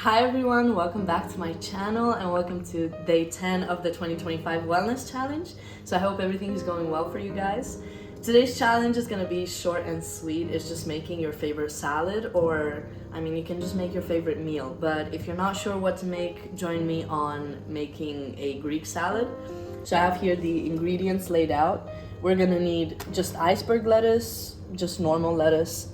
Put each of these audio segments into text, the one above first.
Hi everyone, welcome back to my channel and welcome to day 10 of the 2025 Wellness Challenge. So I hope everything is going well for you guys. Today's challenge is gonna be short and sweet. It's just making your favorite salad, or you can just make your favorite meal. But if you're not sure what to make, join me on making a Greek salad. So I have here the ingredients laid out. We're gonna need just iceberg lettuce, just normal lettuce,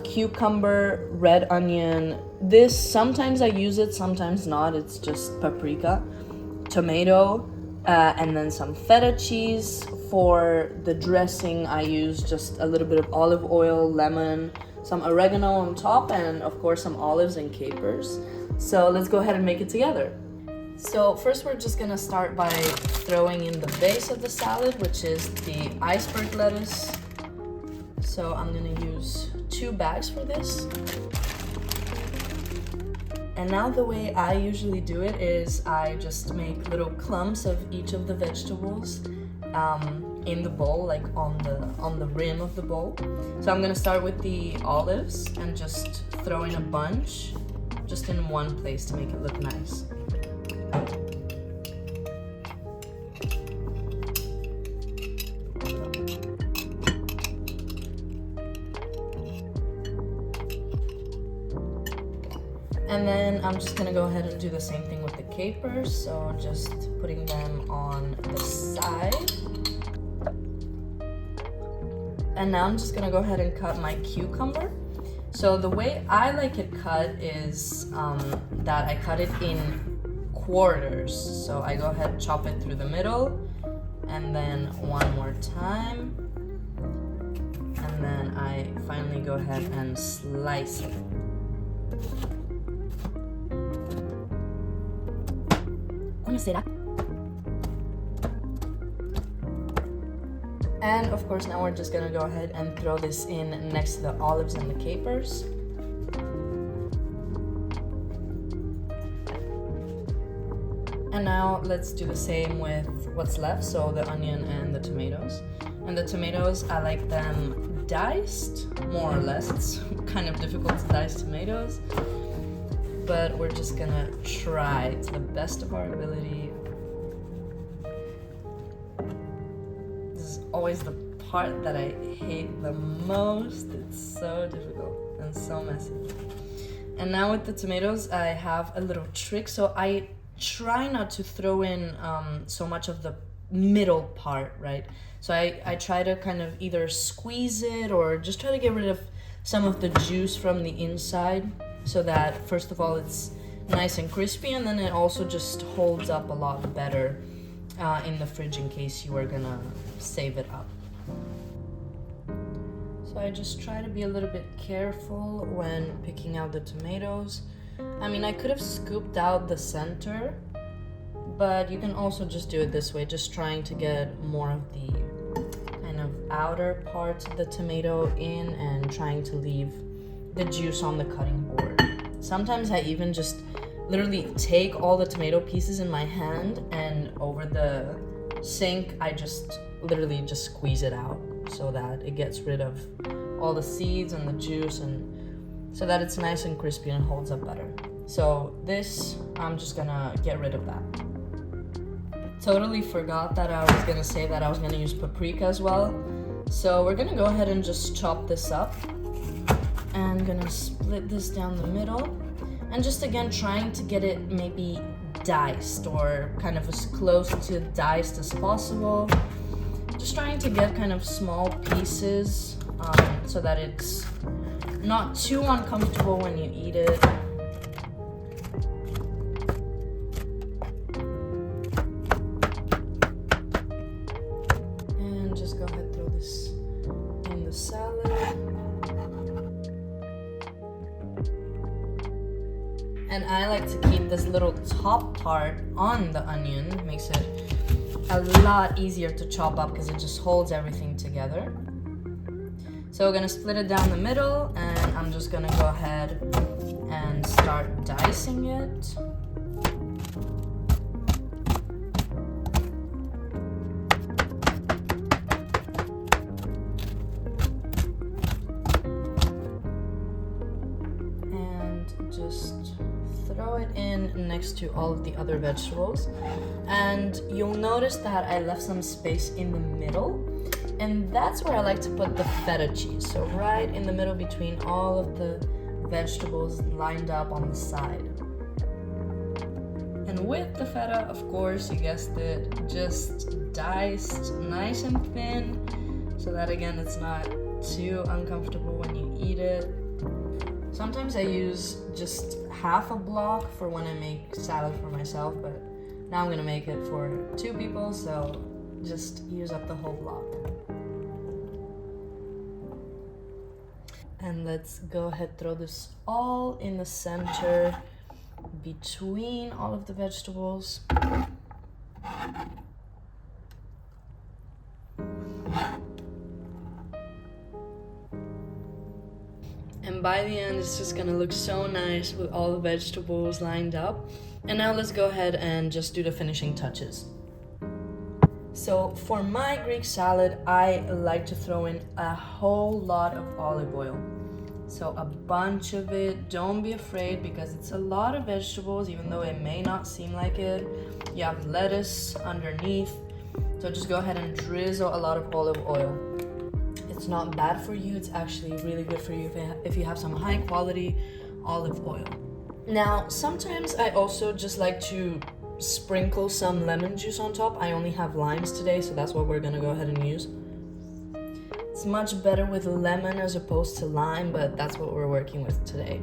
cucumber, red onion. This, sometimes I use it, sometimes not. It's just paprika, tomato, and then some feta cheese. For the dressing, I use just a little bit of olive oil, lemon, some oregano on top, and of course some olives and capers. So let's go ahead and make it together. So first we're just gonna start by throwing in the base of the salad, which is the iceberg lettuce. So I'm gonna use 2 bags for this. And now the way I usually do it is I just make little clumps of each of the vegetables in the bowl, like on the rim of the bowl. So I'm gonna start with the olives and just throw in a bunch just in one place to make it look nice. And then I'm just gonna go ahead and do the same thing with the capers. So just putting them on the side. And now I'm just gonna go ahead and cut my cucumber. So the way I like it cut is that I cut it in quarters. So I go ahead and chop it through the middle, and then one more time. And then I finally go ahead and slice it. And of course now we're just gonna go ahead and throw this in next to the olives and the capers. And now let's do the same with what's left, so the onion and the tomatoes. And the tomatoes, I like them diced, more or less. It's kind of difficult to dice tomatoes, but we're just gonna try to the best of our ability. This is always the part that I hate the most. It's so difficult and so messy. And now with the tomatoes, I have a little trick. So I try not to throw in so much of the middle part, right? So I try to kind of either squeeze it or just try to get rid of some of the juice from the inside, so that first of all it's nice and crispy, and then it also just holds up a lot better in the fridge in case you are gonna save it up. So I just try to be a little bit careful when picking out the tomatoes. I could have scooped out the center, but you can also just do it this way, just trying to get more of the kind of outer parts of the tomato in and trying to leave the juice on the cutting board. Sometimes I even just literally take all the tomato pieces in my hand, and over the sink I just literally just squeeze it out so that it gets rid of all the seeds and the juice, and so that it's nice and crispy and holds up better. So this, I'm just gonna get rid of that. Totally forgot that I was gonna say that I was gonna use paprika as well. So we're gonna go ahead and just chop this up. And I'm gonna split this down the middle, and just again trying to get it maybe diced, or kind of as close to diced as possible. Just trying to get kind of small pieces so that it's not too uncomfortable when you eat it. And just go ahead and throw this in the salad. And I like to keep this little top part on the onion. It makes it a lot easier to chop up because it just holds everything together. So we're gonna split it down the middle, and I'm just gonna go ahead and start dicing it. And just throw it in next to all of the other vegetables. And you'll notice that I left some space in the middle. And that's where I like to put the feta cheese. So right in the middle between all of the vegetables lined up on the side. And with the feta, of course, you guessed it, just diced nice and thin so that again it's not too uncomfortable when you eat it. Sometimes I use just half a block for when I make salad for myself, but now I'm gonna make it for 2 people, so just use up the whole block. And let's go ahead, throw this all in the center between all of the vegetables. And by the end, it's just gonna look so nice with all the vegetables lined up. And now let's go ahead and just do the finishing touches. So for my Greek salad, I like to throw in a whole lot of olive oil. So a bunch of it. Don't be afraid because it's a lot of vegetables, even though it may not seem like it. You have lettuce underneath. So just go ahead and drizzle a lot of olive oil. It's not bad for you. It's actually really good for you if you have some high quality olive oil. Now, sometimes I also just like to sprinkle some lemon juice on top. I only have limes today, so that's what we're gonna go ahead and use. It's much better with lemon as opposed to lime, but that's what we're working with today.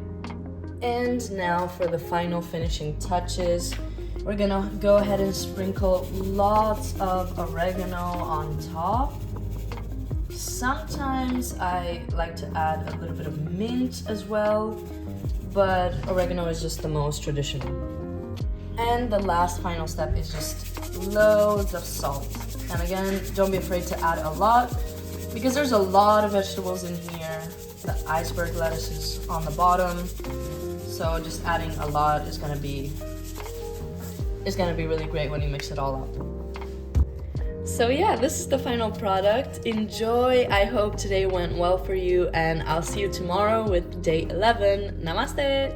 And now for the final finishing touches, we're gonna go ahead and sprinkle lots of oregano on top. Sometimes I like to add a little bit of mint as well, but oregano is just the most traditional. And the last final step is just loads of salt. And again, don't be afraid to add a lot because there's a lot of vegetables in here. The iceberg lettuce is on the bottom, so just adding a lot is gonna be really great when you mix it all up. So yeah, this is the final product. Enjoy. I hope today went well for you, and I'll see you tomorrow with day 11. Namaste.